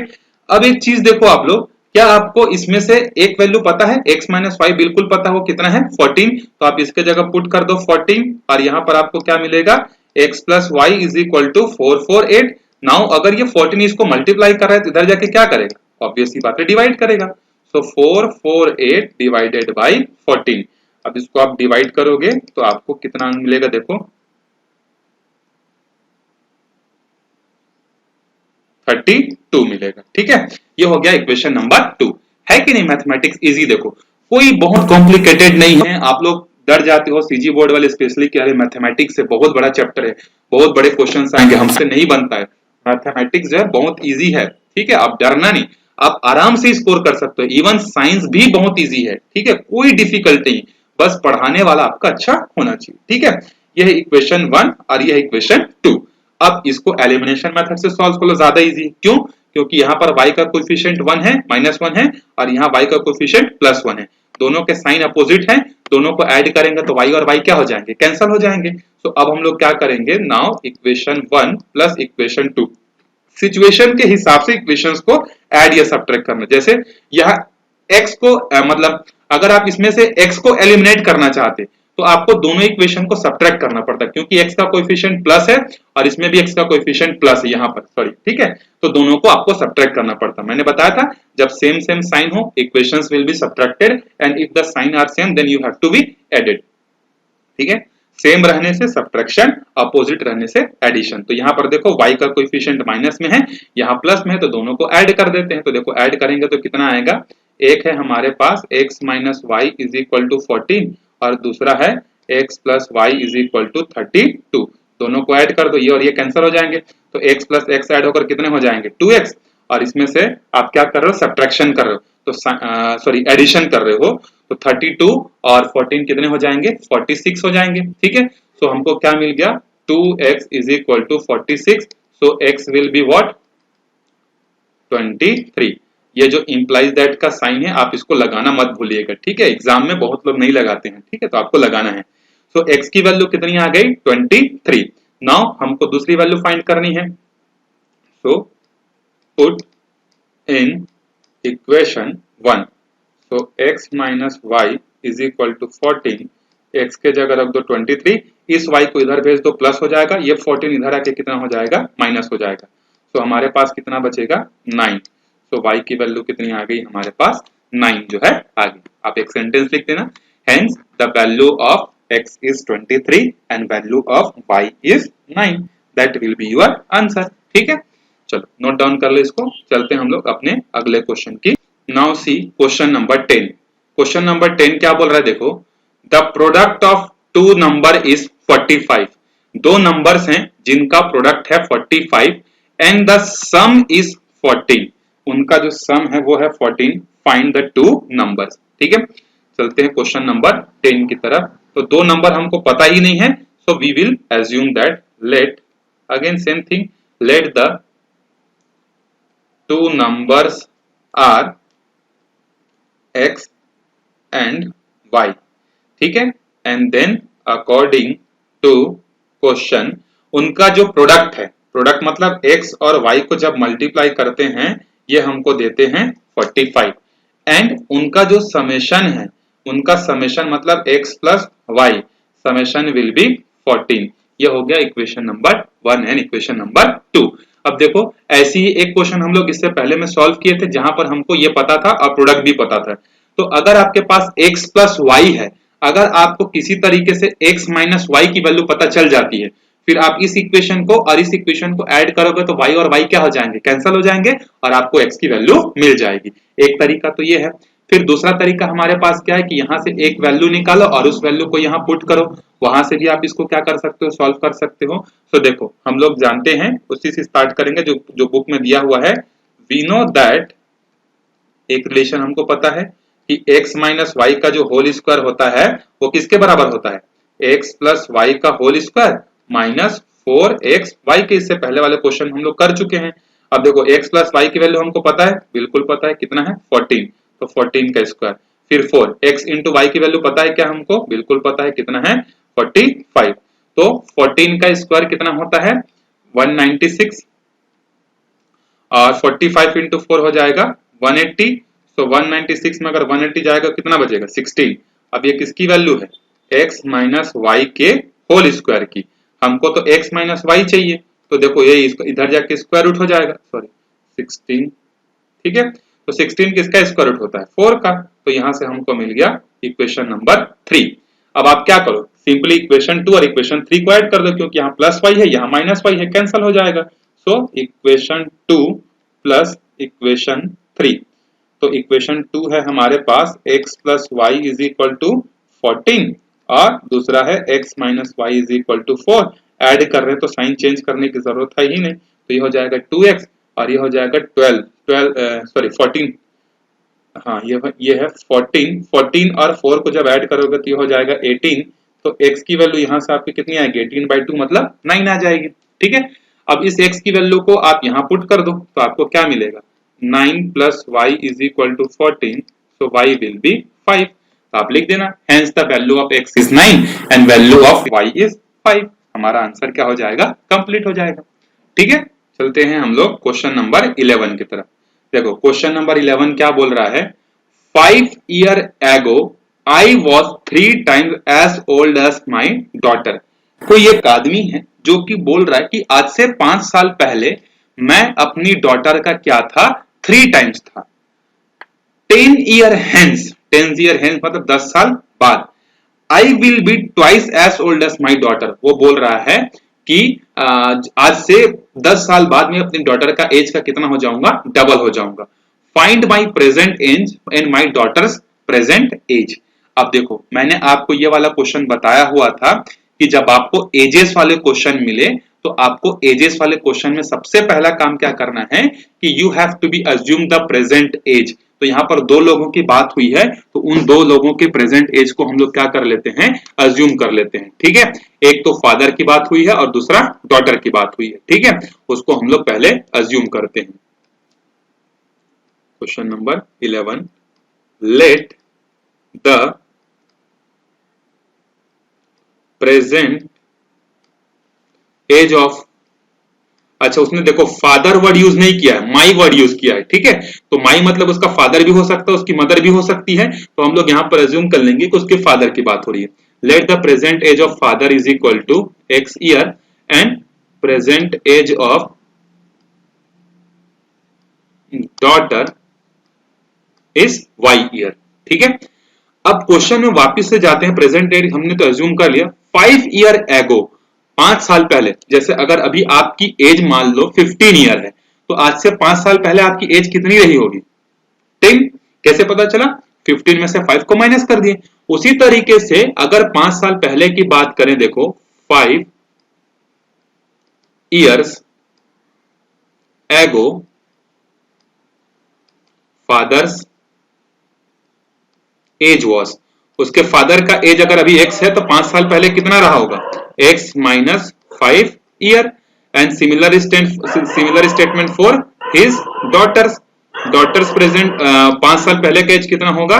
अब एक चीज देखो आप लोग, क्या आपको इसमें से एक वैल्यू पता है, x माइनस वाई बिल्कुल पता हो कितना है 14, तो आप इसके जगह पुट कर दो 14 और यहां पर आपको क्या मिलेगा, x plus y is equal to 448. Now अगर ये 14 इसको मल्टीप्लाई कर रहा है तो इधर जाके क्या करेगा, ऑब्वियसली बात है डिवाइड करेगा. सो 448 डिवाइडेड बाई 14. अब इसको आप डिवाइड करोगे तो आपको कितना मिलेगा, देखो 32 मिलेगा. ठीक है, ये हो गया इक्वेशन नंबर 2. है कि नहीं, मैथमेटिक्स इजी, देखो कोई बहुत कॉम्प्लिकेटेड नहीं है. आप लोग डर जाते हो सीजी बोर्ड वाले स्पेशली कि अरे मैथमेटिक्स से बहुत बड़ा चैप्टर है, बहुत बड़े क्वेश्चंस आएंगे, हमसे नहीं बनता है. मैथमेटिक्स जो है बहुत इजी है. ठीक है, आप डरना नहीं, आप आराम से स्कोर कर सकते हो. इवन साइंस भी बहुत इजी है. ठीक है, कोई डिफिकल्ट नहीं, बस पढ़ाने वाला आपका अच्छा होना चाहिए. ठीक है, यह है इक्वेशन 1 और यह है इक्वेशन 2. अब इसको एलिमिनेशन मेथड से सॉल्व कर लो, ज्यादा इजी. क्यों, क्योंकि यहाँ पर y का कोएफिशिएंट 1 है, -1 है, और यहाँ y का कोएफिशिएंट +1 है. दोनों के साइन अपोजिट हैं, दोनों को ऐड करेंगे तो y और y क्या हो जाएंगे, कैंसिल हो जाएंगे. तो अब हम लोग क्या करेंगे, now equation 1 plus equation 2, situation के हिसाब से इक्वेशंस को ऐड या सब्ट्रैक्ट करना. जैसे यहाँ x को मतलब अगर आप इसमें से x को एलिमिनेट करना चाहते तो आपको दोनों इक्वेशन को सब्ट्रैक्ट करना पड़ता है, क्योंकि x का कोएफिशिएंट प्लस है और इसमें भी x का कोएफिशिएंट प्लस है यहाँ पर, सॉरी. ठीक है, तो दोनों को आपको सब्ट्रैक्ट करना पड़ता है. मैंने बताया था जब सेम सेम साइन हो equations will be subtracted and if the sign are same then you have to be added. ठीक है, सेम रहने से सब्ट्रैक्शन, अपोजिट रहने से एडिशन. तो यहाँ पर देखो y का कोएफिशिएंट माइनस में है, यहाँ प्लस में है, तो दोनों को ऐड कर देते हैं. तो देखो ऐड करेंगे तो कितना आएगा, एक है हमारे पास x minus y is equal to 14 और दूसरा है x plus y is equal to 32. दोनों को ऐड कर दो, ये और ये कैंसिल हो जाएंगे, तो x प्लस x ऐड होकर कितने हो जाएंगे 2x, और इसमें से आप क्या कर रहे हो, सब्ट्रैक्शन कर रहे हो, तो सॉरी एडिशन कर रहे हो, तो 32 और 14 कितने हो जाएंगे, 46 हो जाएंगे. ठीक है, सो हमको क्या मिल गया, 2x is equal to 46. So x will be what, 23. ये जो इंप्लाइज दैट का साइन है आप इसको लगाना मत भूलिएगा. ठीक है, एग्जाम में बहुत लोग नहीं लगाते हैं. ठीक है, तो आपको लगाना है. सो x की वैल्यू कितनी आ गई, 23. नाउ हमको दूसरी वैल्यू फाइंड करनी है. So put in equation 1. So x minus y is equal to 14. x के जगह रख दो 23, इस y को इधर भेज दो, प्लस हो जाएगा, ये 14 इधर आके कितना हो जाएगा, माइनस हो जाएगा. सो हमारे पास कितना बचेगा, 9. सो y की वैल्यू कितनी आ गई हमारे पास, 9 जो है आ गई. आप एक सेंटेंस लिख देना, hence the value of x is 23 and value of y is 9. That will be your answer. ठीक है, चलो नोट डाउन कर लो इसको. चलते हैं हम लोग अपने अगले क्वेश्चन की. Now see question number 10. Question number 10 क्या बोल रहा है, देखो the product of two number is 45. दो नंबर्स हैं जिनका प्रोडक्ट है 45 एंड द सम इज 14. उनका जो सम है वो है 14. Find the two numbers. ठीक है, चलते हैं क्वेश्चन नंबर 10 की तरफ. तो दो नंबर हमको पता ही नहीं है, so we will assume that let, again same thing, let the two numbers are x and y. ठीक है, and then according to question उनका जो प्रोडक्ट है, प्रोडक्ट मतलब x और y को जब मल्टीप्लाई करते हैं ये हमको देते हैं 45 एंड उनका जो समेशन है, उनका समेशन मतलब x plus y, summation will be 14. ये हो गया equation number 1 and equation number 2. अब देखो ऐसी ही एक क्वेश्चन हम लोग इससे पहले में सॉल्व किए थे जहां पर हमको ये पता था और प्रोडक्ट भी पता था. तो अगर आपके पास x प्लस वाई है, अगर आपको किसी तरीके से x माइनस वाई की वैल्यू पता चल जाती है, फिर आप इस इक्वेशन को और इस इक्वेशन को ऐड करोगे तो y और y क्या हो जाएंगे, कैंसिल हो जाएंगे और आपको x की वैल्यू मिल जाएगी. एक तरीका तो ये है. फिर दूसरा तरीका हमारे पास क्या है कि यहाँ से एक वैल्यू निकालो और उस वैल्यू को यहाँ पुट करो, वहां से भी आप इसको क्या कर सकते हो, सॉल्व कर सकते हो। तो देखो हम लोग जानते हैं, उसी से स्टार्ट करेंगे जो बुक में दिया हुआ है। वी नो दैट, एक रिलेशन हमको पता है कि x माइनस वाई का जो होल स्क्वायर होता है वो किसके बराबर होता है, x प्लस वाई का whole square minus 4x y के। इससे पहले वाले क्वेश्चन हम लोग कर चुके हैं। अब देखो x प्लस वाई की वैल्यू हमको पता है, बिल्कुल पता है, कितना है 14, तो 14 का स्क्वायर। फिर 4 x इंटू वाई की वैल्यू पता है क्या हमको, बिल्कुल पता है, कितना है 45। तो 14 का स्क्वायर कितना होता है 196, और 45 इंटू 4 हो जाएगा 180। तो 196 में अगर 180 जाएगा कितना बचेगा 16। अब ये किसकी वैल्यू है, x माइनस वाई के होल स्क्वायर की। हमको तो x माइनस वाई चाहिए, तो देखो ये इधर जाके स्क्वायर रूट हो जाएगा, सॉरी 16, ठीक है। तो 16 किसका स्क्वायर रूट होता है 4 का, तो यहां से हमको मिल गया इक्वेशन नंबर 3। अब आप क्या करो, सिंपली इक्वेशन 2 और इक्वेशन 3 को ऐड कर दो, क्योंकि यहाँ प्लस वाई है यहाँ माइनस वाई है, कैंसिल हो जाएगा। सो इक्वेशन 2 प्लस इक्वेशन 3, तो इक्वेशन 2 है हमारे पास x plus y is equal to 14 और दूसरा है x minus y is equal to 4। Add कर रहे हैं तो साइन चेंज करने की जरूरत है ही नहीं, तो ये हो जाएगा 2x और ये हो जाएगा 14, हाँ ये है 14 और 4 को जब ऐड करोगे तो ये हो जाएगा 18। तो x की वैल्यू यहाँ से आपकी कितनी आएगी 18/2 मतलब 9 आ जाएगी, ठीक है। अब इस x की वैल्यू को आप यहाँ पुट कर दो तो आपको क्या मिलेगा 9 plus y is equal to 14, so y will be 5। तो आप लिख देना hence the value of x is 9 and value of y is 5। हमारा आंसर क्या हो जाएगा, कंप्लीट हो जाएगा, ठीक है। चलते हैं हम लोग क्वेश्चन नंबर 11 की तरफ। देखो क्वेश्चन नंबर 11 क्या बोल रहा है, 5 years ago I was 3 times as old as my daughter। कोई एक आदमी है जो कि बोल रहा है कि आज से 5 साल पहले मैं अपनी डॉटर का क्या था 3 टाइम्स था। 10 years hence मतलब 10 साल बाद, I will be twice as old as my daughter। वो बोल रहा है कि आज से 10 साल बाद में अपनी डॉटर का एज का कितना हो जाऊंगा, डबल हो जाऊंगा। Find my present age and my daughter's present age. अब देखो मैंने आपको ये वाला क्वेश्चन बताया हुआ था कि जब आपको एजेस वाले क्वेश्चन मिले तो आपको एजेस वाले क्वेश्चन में सबसे पहला काम क्या करना है कि you have to be assume the present age. तो यहाँ पर 2 लोगों की बात हुई है तो उन 2 लोगों के प्रेजेंट एज को हम लोग क्या कर लेते हैं, अज्यूम कर लेते हैं, ठीक है। एक तो फादर की बात हुई है और दूसरा डॉटर की बात हुई है, ठीक है, उसको हम लोग पहले अज्यूम करते हैं। Question number 11, let the present age of, अच्छा उसने देखो फादर वर्ड यूज नहीं किया है, माई वर्ड यूज किया है, ठीक है। तो माई मतलब उसका फादर भी हो सकता है, उसकी मदर भी हो सकती है, तो हम लोग यहां पर अज्यूम कर लेंगे कि उसके फादर की बात हो रही है। Let the present age of father is equal to x year and present age of daughter is y year, ठीक है। अब क्वेश्चन में वापस से जाते हैं, प्रेजेंट एज हमने तो अज्यूम कर लिया 5 ईयर एगो, 5 साल पहले। जैसे अगर अभी आपकी एज मान लो 15 ईयर है तो आज से 5 साल पहले आपकी एज कितनी रही होगी 10। कैसे पता चला, 15 में से 5 को माइनस कर दिए। उसी तरीके से अगर 5 साल पहले की बात करें, देखो 5 years ago father's age was, उसके फादर का एज अगर अभी x है तो 5 साल पहले कितना रहा होगा x minus 5 year. And similar statement for his daughter's present 5 साल पहले का एज कितना होगा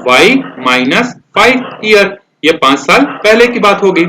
y माइनस 5 ईयर। ये 5 साल पहले की बात होगी।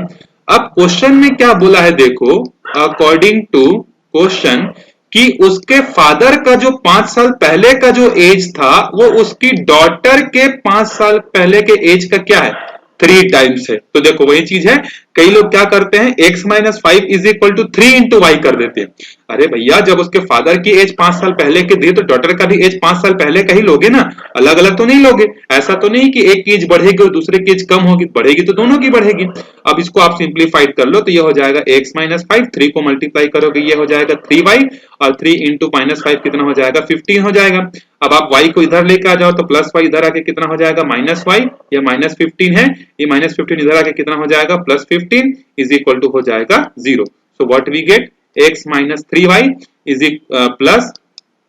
अब क्वेश्चन में क्या बोला है, देखो अकॉर्डिंग टू क्वेश्चन कि उसके फादर का जो 5 साल पहले का जो एज था वो उसकी डॉटर के 5 साल पहले के एज का क्या है 3 टाइम्स है। तो देखो वही चीज है, कई लोग क्या करते हैं x minus 5 is equal to 3 into y कर देते हैं। अरे भैया जब उसके फादर की एज 5 साल पहले की दी तो डॉटर का भी एज 5 साल पहले का ही लोगे ना, अलग अलग तो नहीं लोगे। ऐसा तो नहीं कि एक की एज बढ़ेगी और दूसरे की एज कम होगी, बढ़ेगी तो दोनों की बढ़ेगी। अब इसको आप सिंप्लीफाइड कर लो तो ये हो जाएगा x माइनस 5, 3 को मल्टीप्लाई करोगे ये हो जाएगा 3y, और 3 इंटू माइनस 5 कितना हो जाएगा 15 हो जाएगा। अब आप y को इधर लेके आ जाओ तो प्लस y इधर आके कितना हो जाएगा माइनस y, ये माइनस 15 है, ये माइनस 15 इधर आके कितना हो जाएगा प्लस 15 इज इक्वल टू हो जाएगा 0। So what we get x minus 3y is plus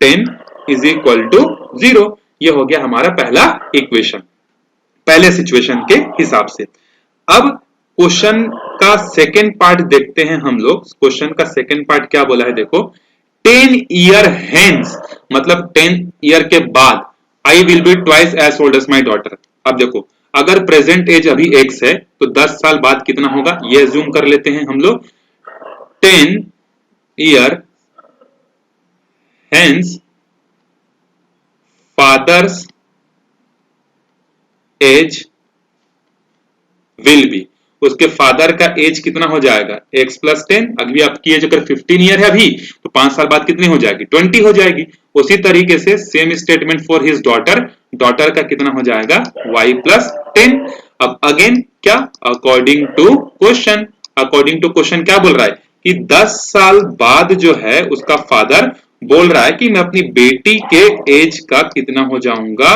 10 is equal to 0। ये हो गया हमारा पहला इक्वेशन, पहले सिचुएशन के हिसाब से। अब क्वेश्चन का सेकेंड पार्ट देखते हैं हम लोग। क्वेश्चन का सेकेंड पार्ट क्या बोला है देखो, 10 ईयर हेंस मतलब 10 ईयर के बाद I will be twice as old as my daughter. अब देखो अगर प्रेजेंट एज अभी x है तो 10 साल बाद कितना होगा ये अज्यूम कर लेते हैं हम लोग। 10 year hence father's age will be, उसके फादर का एज कितना हो जाएगा x प्लस 10। अभी आपकी एज अगर 15 ईयर है अभी तो 5 साल बाद कितनी हो जाएगी 20 हो जाएगी। उसी तरीके से same statement for his daughter, daughter का कितना हो जाएगा y प्लस 10। अब अगेन क्या according to question, according to question क्या बोल रहा है कि 10 साल बाद जो है उसका फादर बोल रहा है कि मैं अपनी बेटी के एज का कितना हो जाऊंगा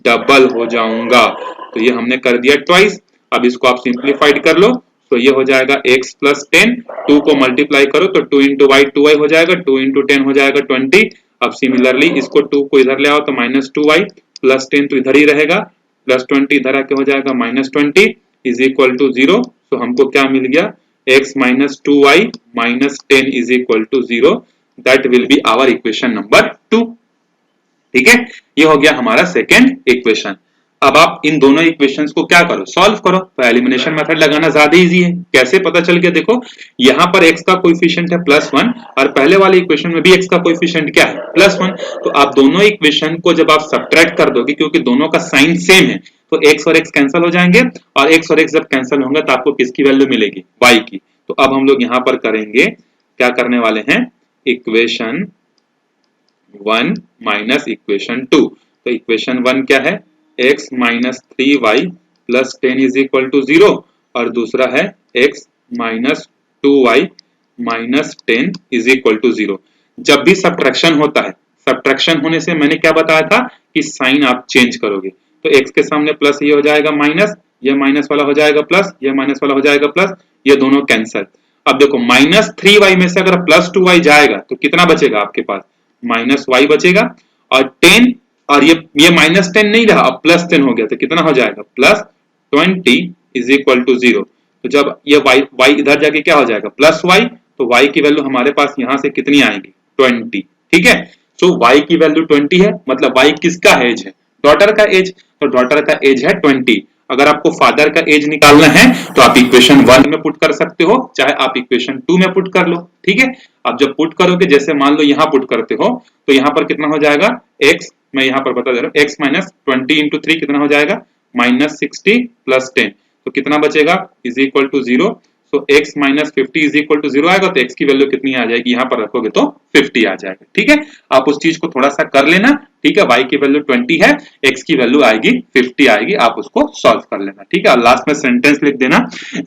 डबल हो जाऊंगा। तो ये हमने कर दिया ट्वाइस। अब इसको आप सिंप्लीफाइड कर लो तो ये हो जाएगा x प्लस 10, 2 को मल्टीप्लाई करो तो 2 इंटू वाई 2y हो जाएगा, 2 इंटू 10 हो जाएगा 20। अब सिमिलरली इसको 2 को इधर ले आओ तो माइनस 2y प्लस 10 तो इधर ही रहेगा, प्लस 20 इधर आके हो जाएगा माइनस 20 इज इक्वल टू 0। तो हमको क्या मिल गया x minus 2y minus 10 is equal to 0। That will be our equation number 2। ठीक है, ये हो गया हमारा सेकेंड इक्वेशन। अब आप इन दोनों इक्वेशंस को क्या करो सॉल्व करो। तो एलिमिनेशन मेथड लगाना ज्यादा इजी है। कैसे पता चल गया देखो, यहाँ पर x का कोएफिशिएंट है +1 और पहले वाले इक्वेशन में भी x का कोएफिशिएंट क्या है +1। तो आप दोनों इक्वेशन को जब आप सब्ट्रैक्ट कर दोगे क्योंकि दोनों का साइन सेम है तो x और x कैंसिल हो जाएंगे और x और x जब कैंसिल होंगे तो आपको किसकी वैल्यू मिलेगी y की। तो अब हम लोग यहाँ पर करेंगे क्या करने वाले हैं इक्वेशन 1 माइनस इक्वेशन 2। तो इक्वेशन 1 क्या है x minus 3y plus 10 is equal to 0 और दूसरा है x minus 2y minus 10 is equal to 0। जब भी सब्ट्रैक्शन होता है, सब्ट्रैक्शन होने से मैंने क्या बताया था कि साइन आप चेंज करोगे। तो x के सामने प्लस ये हो जाएगा माइनस, ये माइनस वाला हो जाएगा प्लस, ये माइनस वाला हो जाएगा प्लस, ये दोनों कैंसिल। अब देखो माइनस 3y में से अगर प्लस 2y जाएगा तो कितना बचेगा आपके पास माइनस y बचेगा और 10 और ये माइनस 10 नहीं रहा अब प्लस 10 हो गया तो कितना हो जाएगा प्लस 20 इज इक्वल टू 0। तो जब ये y इधर जाके क्या हो जाएगा प्लस y, तो y की वैल्यू हमारे पास यहां से कितनी आएगी 20। ठीक है, सो y की वैल्यू 20 है मतलब y किसका एज है डॉटर का एज। तो डॉटर का एज है 20। अगर आपको फादर का एज निकालना है तो आप इक्वेशन 1 में पुट कर सकते हो, चाहे आप इक्वेशन 2 में पुट कर लो। ठीक है, अब जब पुट करोगे जैसे मान लो यहाँ पुट करते हो तो यहाँ पर कितना हो जाएगा x, मैं यहाँ पर बता दे रहा हूँ x माइनस 20 इंटू 3 कितना हो जाएगा माइनस 60 प्लस 10 तो कितना बचेगा is equal to 0। So x minus 50 is equal to 0 आएगा तो x की वैल्यू कितनी आ जाएगी यहाँ पर रखोगे तो 50 आ जाएगा। ठीक है, आप उस चीज को थोड़ा सा कर लेना। ठीक है, y की वैल्यू 20 है, x की वैल्यू आएगी 50 आएगी, आप उसको सॉल्व कर लेना। ठीक है, और लास्ट में सेंटेंस लिख देना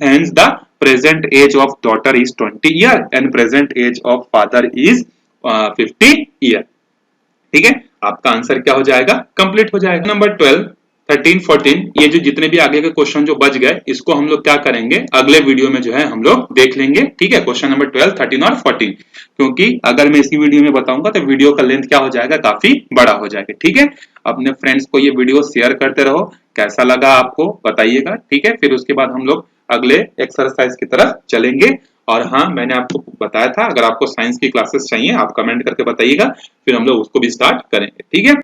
hence the present age of daughter is 20 year and present age of father is 50 year. ठीक है, आपका आंसर क्या हो जाएगा कंप्लीट हो जाएगा। नंबर 12, 13, 14 ये जो जितने भी आगे के क्वेश्चन जो बच गए इसको हम लोग क्या करेंगे अगले वीडियो में जो है हम लोग देख लेंगे। ठीक है, क्वेश्चन नंबर 12, 13 और 14, क्योंकि अगर मैं इसी वीडियो में बताऊंगा तो वीडियो का लेंथ क्या हो जाएगा काफी बड़ा हो जाएगा। ठीक है, अपने फ्रेंड्स को ये वीडियो शेयर करते रहो, कैसा लगा आपको बताइएगा। ठीक है, फिर उसके बाद हम लोग अगले एक्सरसाइज की तरफ चलेंगे। और हाँ, मैंने आपको बताया था अगर आपको साइंस की क्लासेस चाहिए आप कमेंट करके बताइएगा, फिर हम लोग उसको भी स्टार्ट करेंगे। ठीक है।